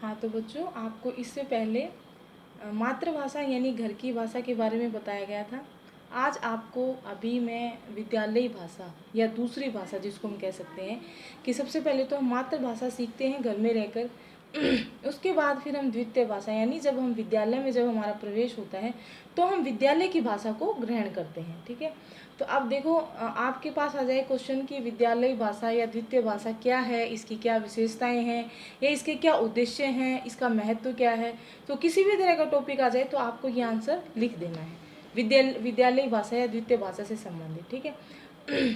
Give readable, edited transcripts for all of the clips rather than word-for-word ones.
हाँ तो बच्चों, आपको इससे पहले मातृभाषा यानी घर की भाषा के बारे में बताया गया था। आज आपको अभी मैं विद्यालयी भाषा या दूसरी भाषा जिसको हम कह सकते हैं कि सबसे पहले तो हम मातृभाषा सीखते हैं घर में रहकर, उसके बाद फिर हम द्वितीय भाषा यानी जब हम विद्यालय में जब हमारा प्रवेश होता है तो हम विद्यालय की भाषा को ग्रहण करते हैं। ठीक है, तो अब देखो आपके पास आ जाए क्वेश्चन कि विद्यालयी भाषा या द्वितीय भाषा क्या है, इसकी क्या विशेषताएं हैं या इसके क्या उद्देश्य हैं, इसका महत्व क्या है। तो किसी भी तरह का टॉपिक आ जाए तो आपको ये आंसर लिख देना है, विद्यालयी भाषा या द्वितीय भाषा से संबंधित। ठीक है,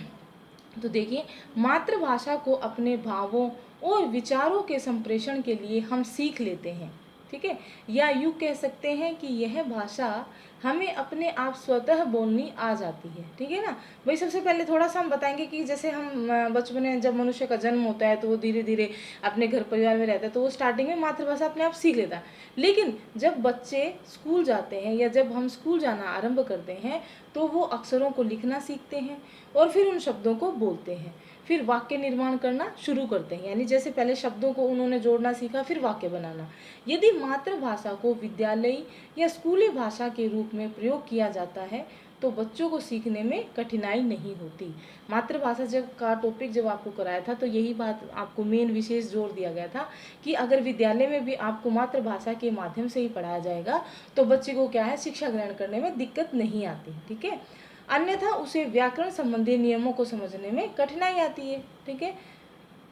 तो देखिए, मातृभाषा को अपने भावों और विचारों के संप्रेषण के लिए हम सीख लेते हैं। ठीक है, या यूँ कह सकते हैं कि यह भाषा हमें अपने आप स्वतः बोलनी आ जाती है। ठीक है ना भाई। सबसे पहले थोड़ा सा हम बताएंगे कि जैसे हम बचपन में जब मनुष्य का जन्म होता है तो वो धीरे धीरे अपने घर परिवार में रहता है तो वो स्टार्टिंग में मातृभाषा अपने आप सीख लेता है। लेकिन जब बच्चे स्कूल जाते हैं या जब हम स्कूल जाना आरंभ करते हैं तो वो अक्षरों को लिखना सीखते हैं और फिर उन शब्दों को बोलते हैं, फिर वाक्य निर्माण करना शुरू करते हैं। यानी जैसे पहले शब्दों को उन्होंने जोड़ना सीखा, फिर वाक्य बनाना। यदि मातृभाषा को विद्यालयी या स्कूली भाषा के रूप में प्रयोग किया जाता है तो बच्चों को सीखने में कठिनाई नहीं होती। मातृभाषा जब का टॉपिक जब आपको कराया था तो यही बात आपको मेन विशेष जोर दिया गया था कि अगर विद्यालय में भी आपको मातृभाषा के माध्यम से ही पढ़ाया जाएगा तो बच्चे को क्या है, शिक्षा ग्रहण करने में दिक्कत नहीं आती। ठीक है, अन्यथा उसे व्याकरण संबंधी नियमों को समझने में कठिनाई आती है। ठीक है,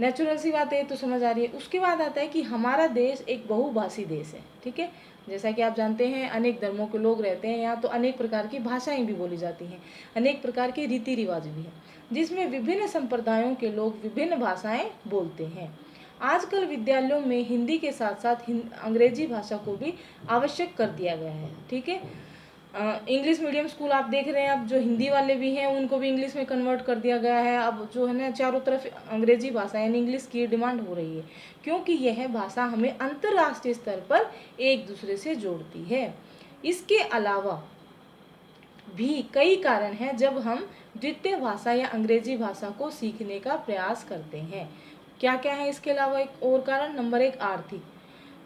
नेचुरल सी बात है, तो समझ आ रही है। उसके बाद आता है कि हमारा देश एक बहुभाषी देश है। ठीक है, जैसा कि आप जानते हैं अनेक धर्मों के लोग रहते हैं यहाँ, तो अनेक प्रकार की भाषाएं भी बोली जाती हैं, अनेक प्रकार के रीति रिवाज भी हैं जिसमें विभिन्न संप्रदायों के लोग विभिन्न भाषाएं बोलते हैं। आजकल विद्यालयों में हिंदी के साथ साथ अंग्रेजी भाषा को भी आवश्यक कर दिया गया है। ठीक है, इंग्लिश मीडियम स्कूल आप देख रहे हैं, अब जो हिंदी वाले भी हैं उनको भी इंग्लिश में कन्वर्ट कर दिया गया है। अब जो है ना चारों तरफ अंग्रेजी भाषा यानी इंग्लिश की डिमांड हो रही है, क्योंकि यह भाषा हमें अंतर्राष्ट्रीय स्तर पर एक दूसरे से जोड़ती है। इसके अलावा भी कई कारण हैं जब हम द्वितीय भाषा या अंग्रेजी भाषा को सीखने का प्रयास करते हैं। क्या क्या है इसके अलावा एक और कारण? नंबर 1, आर्थिक।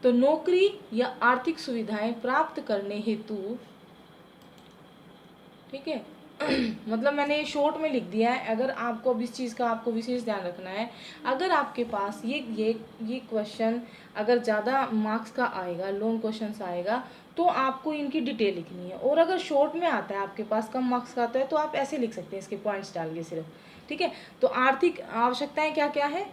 तो नौकरी या आर्थिक सुविधाएं प्राप्त करने हेतु, ठीक है, मतलब मैंने ये शॉर्ट में लिख दिया है। अगर आपको अब इस चीज़ का आपको विशेष ध्यान रखना है, अगर आपके पास ये क्वेश्चन अगर ज़्यादा मार्क्स का आएगा, लॉन्ग क्वेश्चन आएगा, तो आपको इनकी डिटेल लिखनी है। और अगर शॉर्ट में आता है, आपके पास कम मार्क्स का आता है, तो आप ऐसे लिख सकते हैं इसके पॉइंट्स डाल के सिर्फ। ठीक है, तो आर्थिक आवश्यकताएं क्या क्या है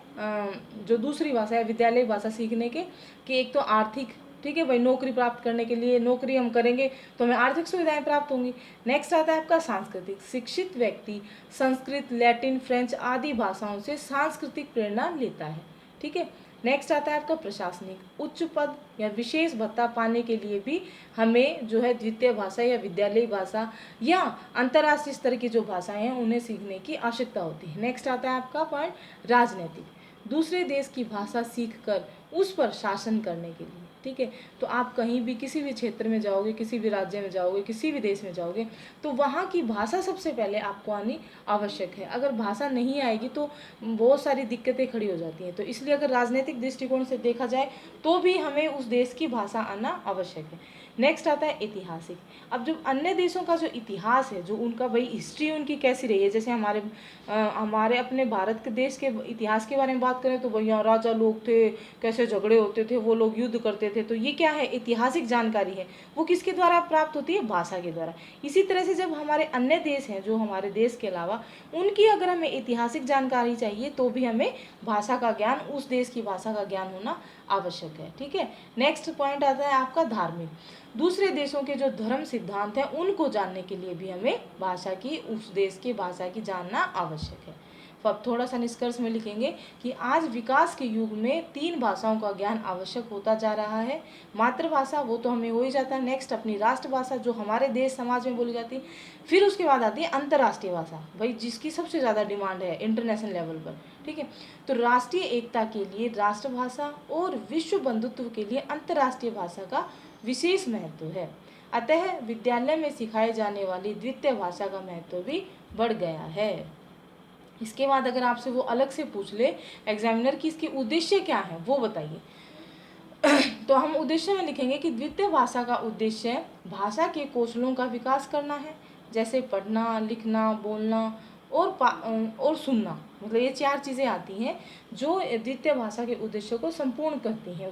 जो दूसरी भाषा है विद्यालय भाषा सीखने के, कि एक तो आर्थिक, ठीक है भाई, नौकरी प्राप्त करने के लिए नौकरी हम करेंगे तो हमें आर्थिक सुविधाएं प्राप्त होंगी। नेक्स्ट आता है आपका सांस्कृतिक। शिक्षित व्यक्ति संस्कृत, लैटिन, फ्रेंच आदि भाषाओं से सांस्कृतिक प्रेरणा लेता है। ठीक है, नेक्स्ट आता है आपका प्रशासनिक। उच्च पद या विशेष भत्ता पाने के लिए भी हमें जो है द्वितीय भाषा या विद्यालयी भाषा या अंतर्राष्ट्रीय स्तर की जो भाषाएं हैं उन्हें सीखने की आवश्यकता होती है। नेक्स्ट आता है आपका पॉइंट राजनीतिक। दूसरे देश की भाषा सीखकर उस पर शासन करने के लिए। ठीक है, तो आप कहीं भी किसी भी क्षेत्र में जाओगे, किसी भी राज्य में जाओगे, किसी भी देश में जाओगे, तो वहाँ की भाषा सबसे पहले आपको आनी आवश्यक है। अगर भाषा नहीं आएगी तो बहुत सारी दिक्कतें खड़ी हो जाती हैं। तो इसलिए अगर राजनीतिक दृष्टिकोण से देखा जाए तो भी हमें उस देश की भाषा आना आवश्यक है। नेक्स्ट आता है ऐतिहासिक। अब जो अन्य देशों का जो इतिहास है, जो उनका भाई हिस्ट्री उनकी कैसी रही है, जैसे हमारे अपने भारत के देश के इतिहास के बारे में बात करें तो भैया राजा लोग थे, कैसे झगड़े होते थे, वो लोग युद्ध करते थे। तो ये क्या है, ऐतिहासिक जानकारी है। वो किसके द्वारा प्राप्त होती है, भाषा के द्वारा। इसी तरह से जब हमारे अन्य देश हैं जो हमारे देश के अलावा, उनकी अगर हमें ऐतिहासिक जानकारी चाहिए तो भी हमें भाषा का ज्ञान, उस देश की भाषा का ज्ञान होना आवश्यक है। ठीक है, नेक्स्ट पॉइंट आता है आपका धार्मिक। दूसरे देशों के जो धर्म सिद्धांत हैं उनको जानने के लिए भी हमें भाषा की, उस देश की भाषा की जानना आवश्यक है। अब थोड़ा सा निष्कर्ष में लिखेंगे कि आज विकास के युग में 3 भाषाओं का ज्ञान आवश्यक होता जा रहा है। मातृभाषा वो तो हमें हो ही जाता है, नेक्स्ट अपनी राष्ट्रभाषा जो हमारे देश समाज में बोली जाती है, फिर उसके बाद आती है अंतर्राष्ट्रीय भाषा, भाई जिसकी सबसे ज़्यादा डिमांड है इंटरनेशनल लेवल पर। ठीक है, तो राष्ट्रीय एकता के लिए राष्ट्रभाषा और विश्व बंधुत्व के लिए अंतर्राष्ट्रीय भाषा का विशेष महत्व है। अतः विद्यालय में सिखाई जाने वाली द्वितीय भाषा का महत्व भी बढ़ गया है। इसके बाद अगर आपसे वो अलग से पूछ ले एग्जामिनर की इसके उद्देश्य क्या है वो बताइए, तो हम उद्देश्य में लिखेंगे कि द्वितीय भाषा का उद्देश्य भाषा के कौशलों का विकास करना है, जैसे पढ़ना, लिखना, बोलना और सुनना। मतलब ये 4 चीज़ें आती हैं जो द्वितीय भाषा के उद्देश्य को संपूर्ण करती हैं।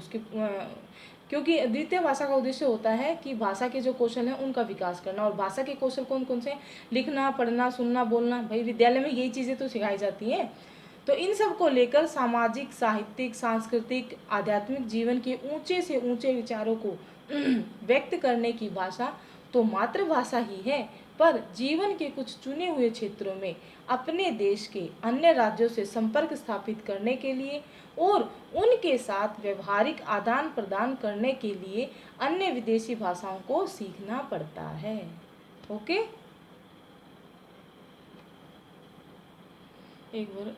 क्योंकि द्वितीय भाषा का उद्देश्य होता है कि भाषा के जो कौशल हैं उनका विकास करना। और भाषा के कौशल कौन कौन से? लिखना, पढ़ना, सुनना, बोलना। भाई विद्यालय में यही चीज़ें तो सिखाई जाती हैं। तो इन सब को लेकर सामाजिक, साहित्यिक, सांस्कृतिक, आध्यात्मिक जीवन के ऊंचे से ऊंचे विचारों को व्यक्त करने की भाषा तो मातृभाषा ही है, पर जीवन के कुछ चुने हुए क्षेत्रों में अपने देश के अन्य राज्यों से संपर्क स्थापित करने के लिए और उनके साथ व्यवहारिक आदान प्रदान करने के लिए अन्य विदेशी भाषाओं को सीखना पड़ता है। ओके, एक बार